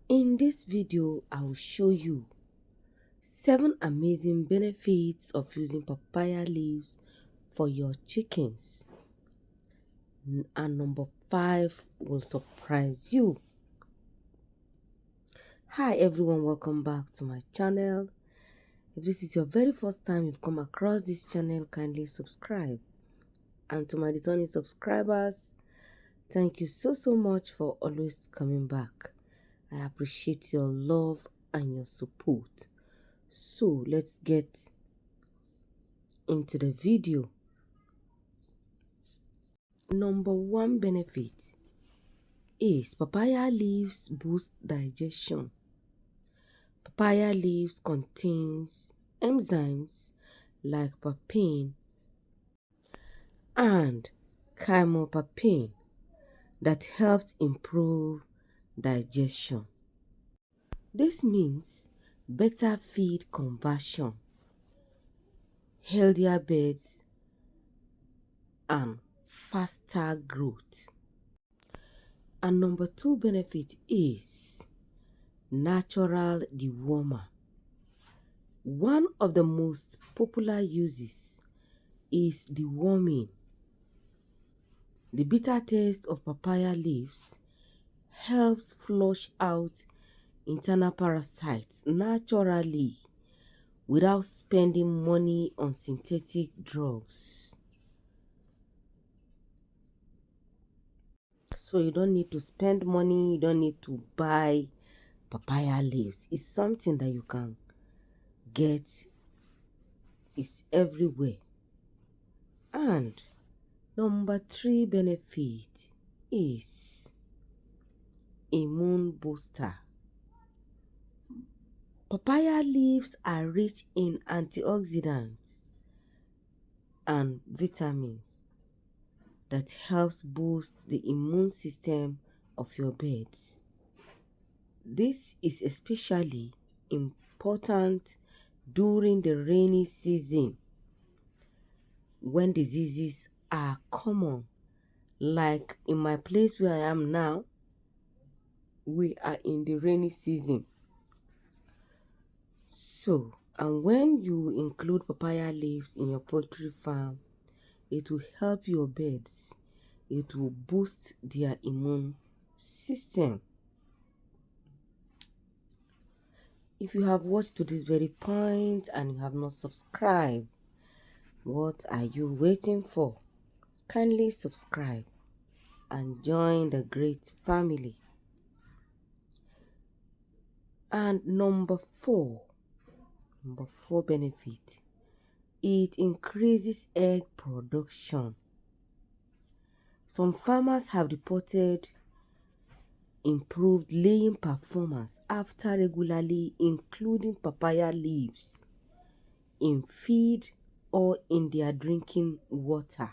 In this video, I will show you 7 amazing benefits of using papaya leaves for your chickens. And number 5 will surprise you. Hi everyone, welcome back to my channel. If this is your very first time you've come across this channel, kindly subscribe. And to my returning subscribers, thank you so much for always coming back. I appreciate your love and your support. So let's get into the video. Number 1 benefit is papaya leaves boost digestion. Papaya leaves contains enzymes like papain and papain that helps improve digestion. This means better feed conversion, healthier birds, and faster growth. And number 2 benefit is natural dewormer. One of the most popular uses is deworming. The bitter taste of papaya leaves helps flush out internal parasites naturally without spending money on synthetic drugs. So you don't need to spend money, you don't need to buy papaya leaves. It's something that you can get. It's everywhere. And number 3 benefit is immune booster. Papaya leaves are rich in antioxidants and vitamins that helps boost the immune system of your birds. This is especially important during the rainy season when diseases are common. Like in my place where I am now, we are in the rainy season. So, and when you include papaya leaves in your poultry farm, it will help your birds. It will boost their immune system. If you have watched to this very point and you have not subscribed, what are you waiting for? Kindly subscribe and join the great family. And number 4 benefit, it increases egg production. Some farmers have reported improved laying performance after regularly including papaya leaves in feed or in their drinking water.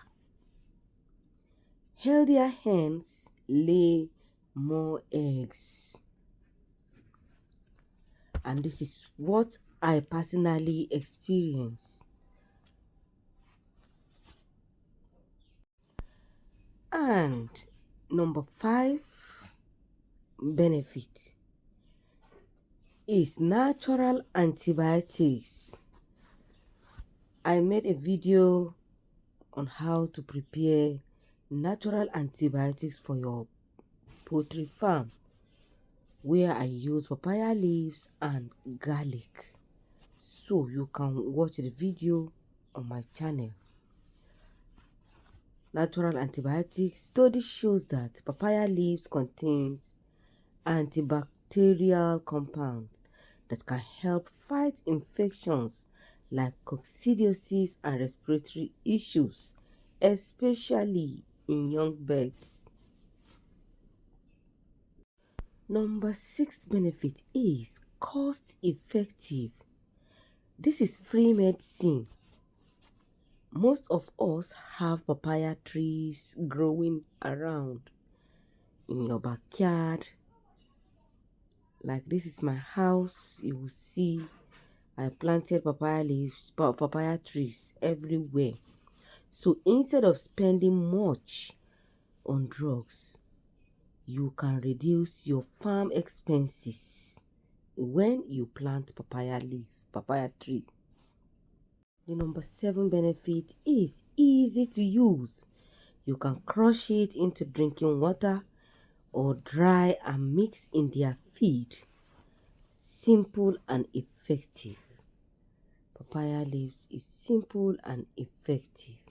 Healthier hens lay more eggs. And this is what I personally experience. And number 5 benefit is natural antibiotics. I made a video on how to prepare natural antibiotics for your poultry farm, where I use papaya leaves and garlic. So you can watch the video on my channel. Natural antibiotics study shows that papaya leaves contains antibacterial compounds that can help fight infections like coccidiosis and respiratory issues, especially in young birds. Number 6 benefit is cost effective. This is free medicine. Most of us have papaya trees growing around in your backyard. Like this is my house. You will see I planted papaya trees everywhere. So instead of spending much on drugs, you can reduce your farm expenses when you plant papaya tree. The number 7 benefit is easy to use. You can crush it into drinking water or dry and mix in their feed. Simple and effective. Papaya leaves is simple and effective.